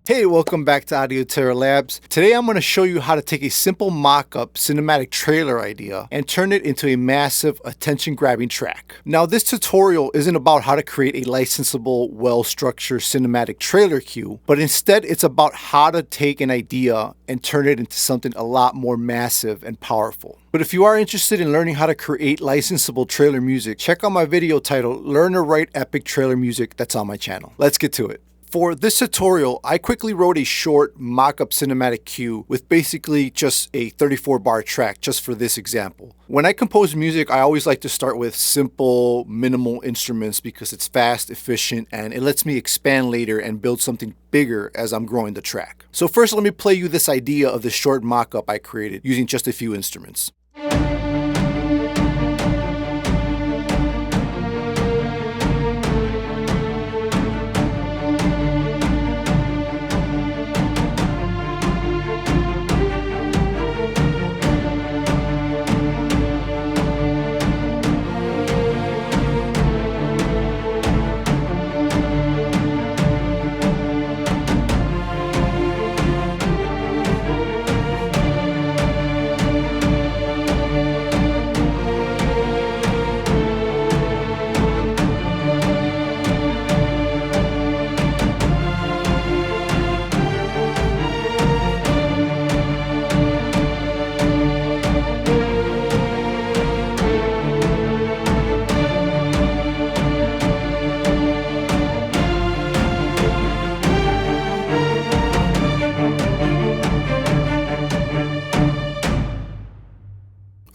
Hey, welcome back to Audio Terror Labs. Today I'm going to show you how to take a simple mock-up cinematic trailer idea and turn it into a massive attention-grabbing track. Now this tutorial isn't about how to create a licensable, well-structured cinematic trailer cue, but instead it's about how to take an idea and turn it into something a lot more massive and powerful. But if you are interested in learning how to create licensable trailer music, check out my video titled Learn to Write Epic Trailer Music that's on my channel. Let's get to it. For this tutorial, I quickly wrote a short mock-up cinematic cue with basically just a 34-bar track just for this example. When I compose music, I always like to start with simple, minimal instruments because it's fast, efficient, and it lets me expand later and build something bigger as I'm growing the track. So first, let me play you this idea of this short mock-up I created using just a few instruments.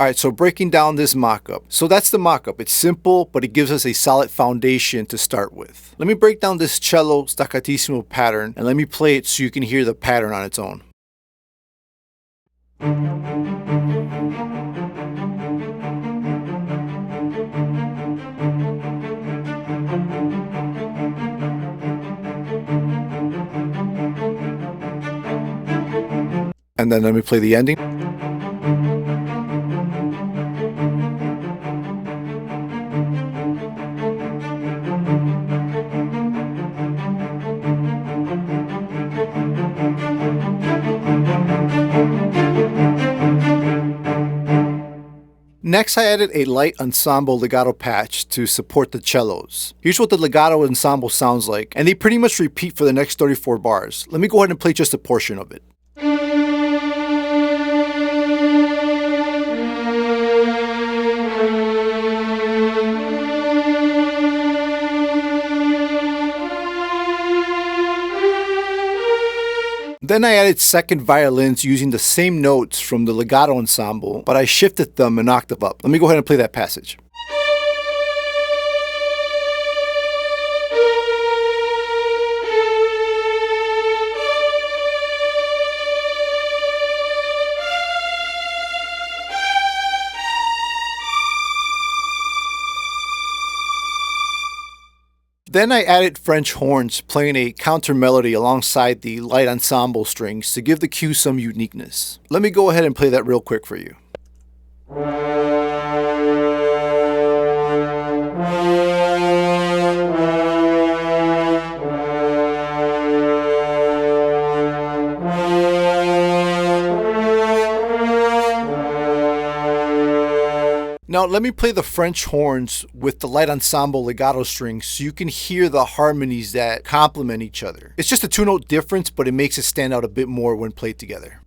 Alright, so breaking down this mock-up. So that's the mock-up. It's simple, but it gives us a solid foundation to start with. Let me break down this cello staccatissimo pattern and let me play it so you can hear the pattern on its own. And then let me play the ending. Next, I added a light ensemble legato patch to support the cellos. Here's what the legato ensemble sounds like, and they pretty much repeat for the next 34 bars. Let me go ahead and play just a portion of it. Then I added second violins using the same notes from the legato ensemble, but I shifted them an octave up. Let me go ahead and play that passage. Then I added French horns playing a counter melody alongside the light ensemble strings to give the cue some uniqueness. Let me go ahead and play that real quick for you. Now let me play the French horns with the light ensemble legato strings so you can hear the harmonies that complement each other. It's just a two-note difference, but it makes it stand out a bit more when played together.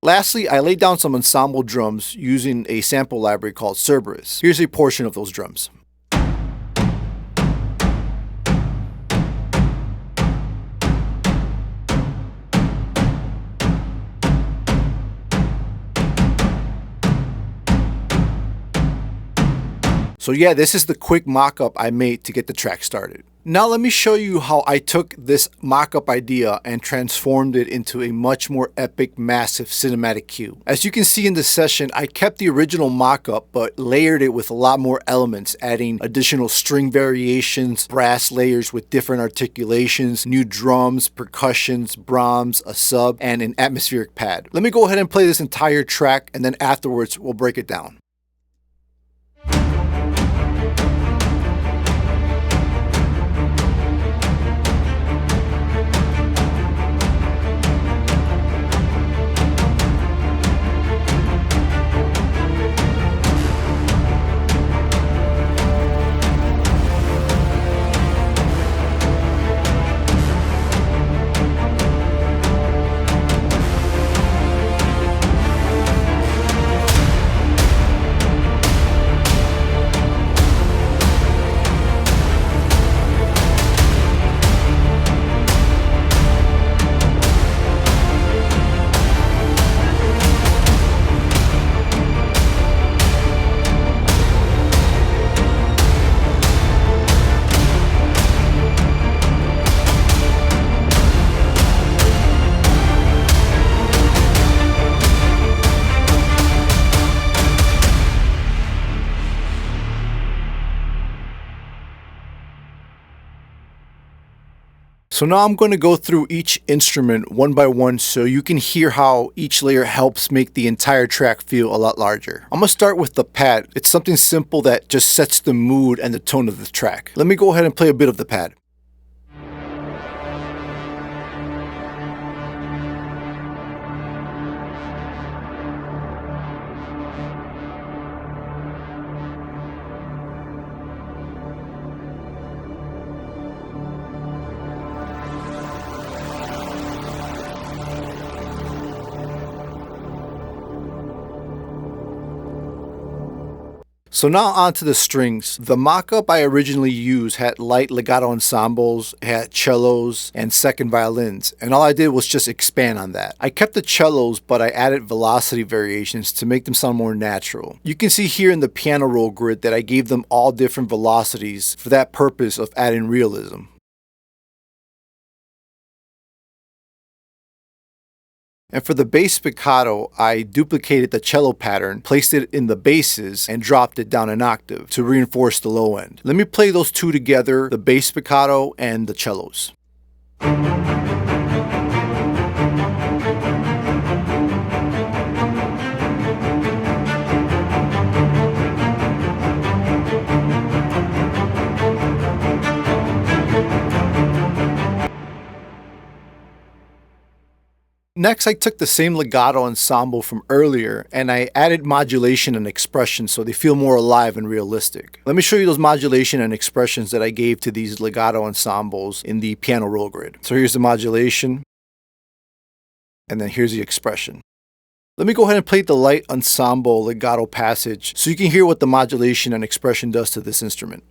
Lastly, I laid down some ensemble drums using a sample library called Cerberus. Here's a portion of those drums. So yeah, this is the quick mock-up I made to get the track started. Now let me show you how I took this mock-up idea and transformed it into a much more epic, massive cinematic cue. As you can see in this session, I kept the original mock-up but layered it with a lot more elements, adding additional string variations, brass layers with different articulations, new drums, percussions, braams, a sub, and an atmospheric pad. Let me go ahead and play this entire track, and then afterwards we'll break it down. So now I'm going to go through each instrument one by one so you can hear how each layer helps make the entire track feel a lot larger. I'm going to start with the pad. It's something simple that just sets the mood and the tone of the track. Let me go ahead and play a bit of the pad. So now onto the strings. The mock-up I originally used had light legato ensembles, had cellos, and second violins, and all I did was just expand on that. I kept the cellos, but I added velocity variations to make them sound more natural. You can see here in the piano roll grid that I gave them all different velocities for that purpose of adding realism. And for the bass spiccato, I duplicated the cello pattern, placed it in the basses, and dropped it down an octave to reinforce the low end. Let me play those two together, the bass spiccato and the cellos. Next, I took the same legato ensemble from earlier and I added modulation and expression so they feel more alive and realistic. Let me show you those modulation and expressions that I gave to these legato ensembles in the piano roll grid. So here's the modulation, and then here's the expression. Let me go ahead and play the light ensemble legato passage so you can hear what the modulation and expression does to this instrument.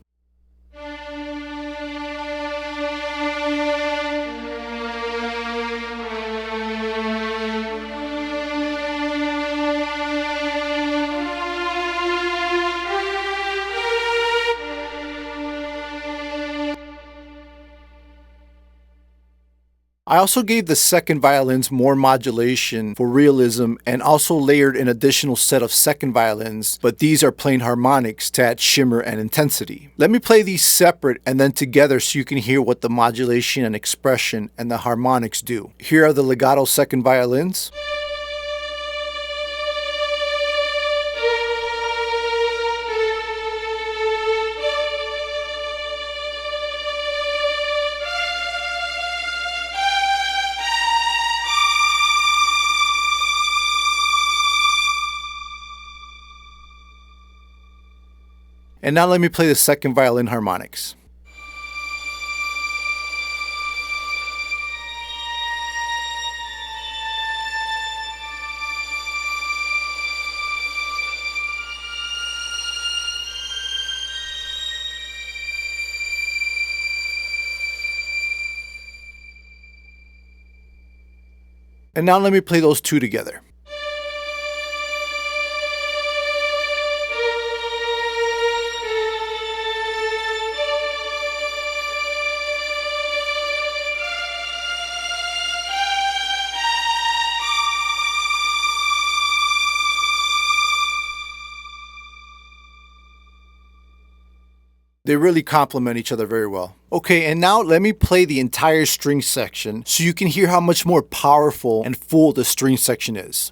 I also gave the second violins more modulation for realism and also layered an additional set of second violins, but these are plain harmonics to add shimmer and intensity. Let me play these separate and then together so you can hear what the modulation and expression and the harmonics do. Here are the legato second violins. And now let me play the second violin harmonics. And now let me play those two together. They really complement each other very well. Okay, and now let me play the entire string section so you can hear how much more powerful and full the string section is.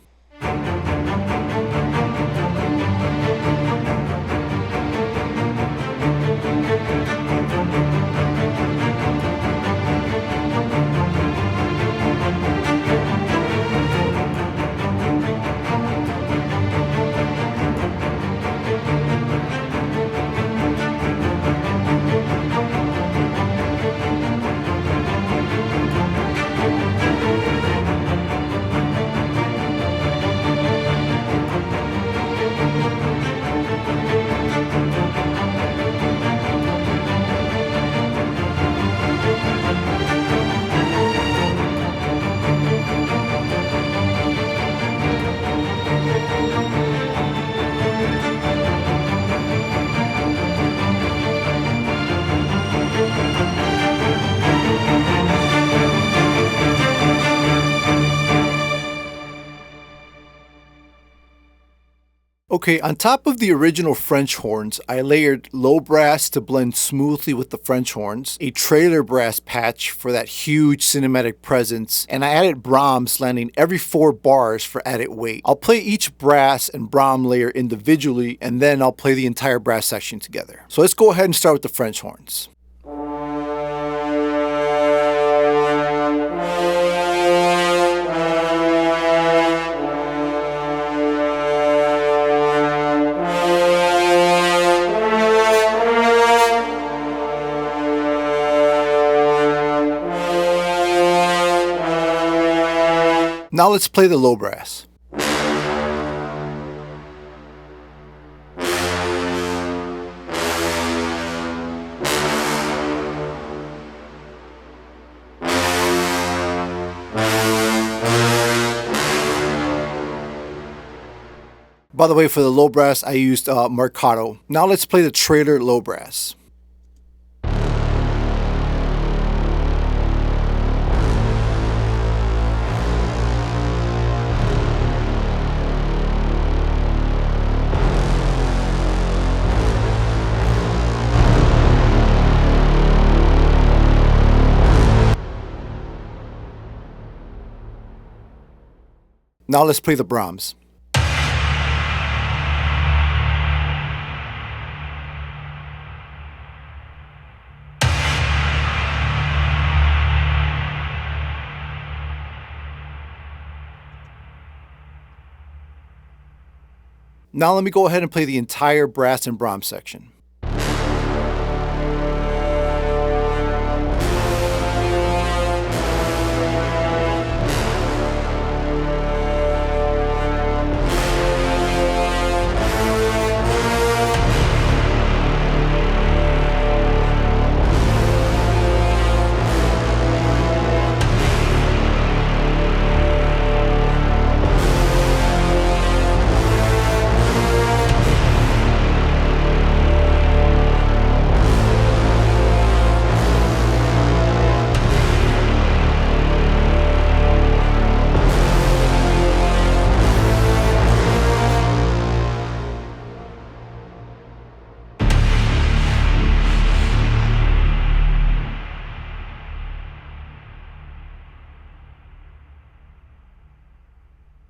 Okay, on top of the original French horns, I layered low brass to blend smoothly with the French horns, a trailer brass patch for that huge cinematic presence, and I added braams landing every 4 bars for added weight. I'll play each brass and braam layer individually, and then I'll play the entire brass section together. So let's go ahead and start with the French horns. Now let's play the low brass. By the way, for the low brass, I used Mockup. Now let's play the trailer low brass. Now let's play the braams. Now let me go ahead and play the entire brass and braam section.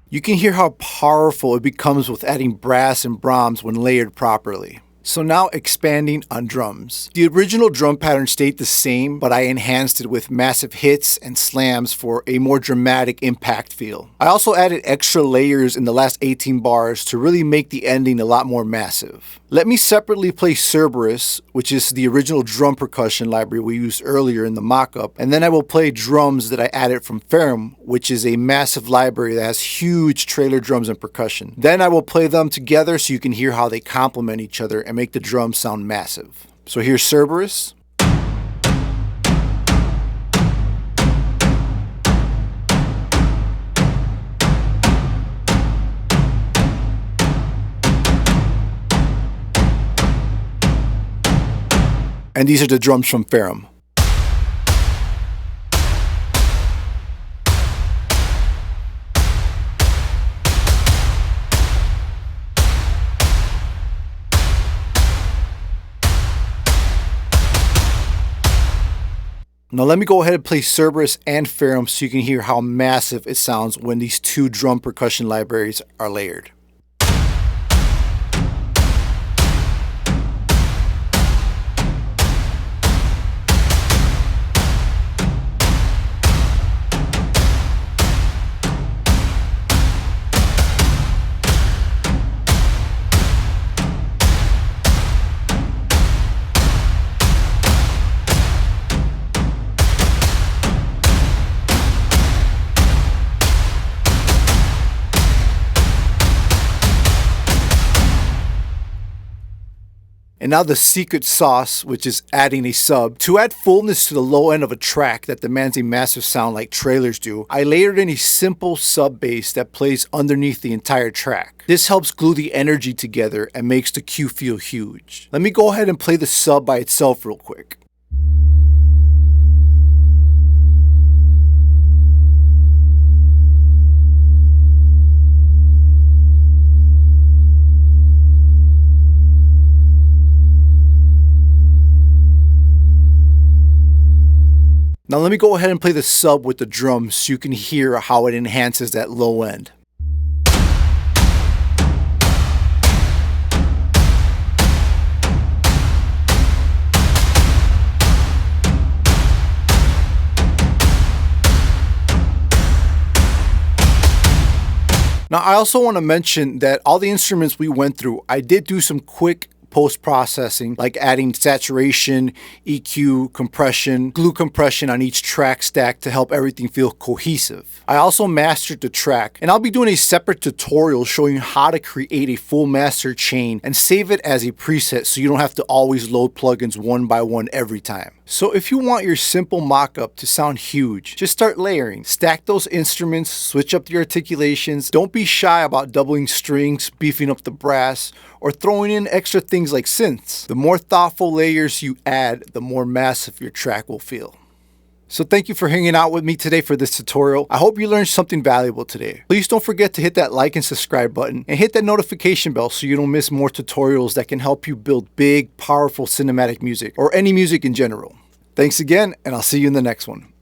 You can hear how powerful it becomes with adding brass and braams when layered properly. So now expanding on drums. The original drum pattern stayed the same, but I enhanced it with massive hits and slams for a more dramatic impact feel. I also added extra layers in the last 18 bars to really make the ending a lot more massive. Let me separately play Cerberus, which is the original drum percussion library we used earlier in the Mockup, and then I will play drums that I added from Ferrum, which is a massive library that has huge trailer drums and percussion. Then I will play them together so you can hear how they complement each other and make the drums sound massive. So here's Cerberus. And these are the drums from Ferrum. Now let me go ahead and play Cerberus and Ferrum so you can hear how massive it sounds when these two drum percussion libraries are layered. And now the secret sauce, which is adding a sub. To add fullness to the low end of a track that demands a massive sound like trailers do, I layered in a simple sub bass that plays underneath the entire track. This helps glue the energy together and makes the cue feel huge. Let me go ahead and play the sub by itself real quick. Now let me go ahead and play the sub with the drums so you can hear how it enhances that low end. Now I also want to mention that all the instruments we went through, I did do some quick post-processing, like adding saturation, EQ, compression, glue compression on each track stack to help everything feel cohesive. I also mastered the track, and I'll be doing a separate tutorial showing you how to create a full master chain and save it as a preset so you don't have to always load plugins one by one every time. So if you want your simple mock-up to sound huge, just start layering. Stack those instruments, switch up the articulations. Don't be shy about doubling strings, beefing up the brass, or throwing in extra things like synths. The more thoughtful layers you add, the more massive your track will feel. So thank you for hanging out with me today for this tutorial. I hope you learned something valuable today. Please don't forget to hit that like and subscribe button and hit that notification bell so you don't miss more tutorials that can help you build big, powerful cinematic music or any music in general. Thanks again, and I'll see you in the next one.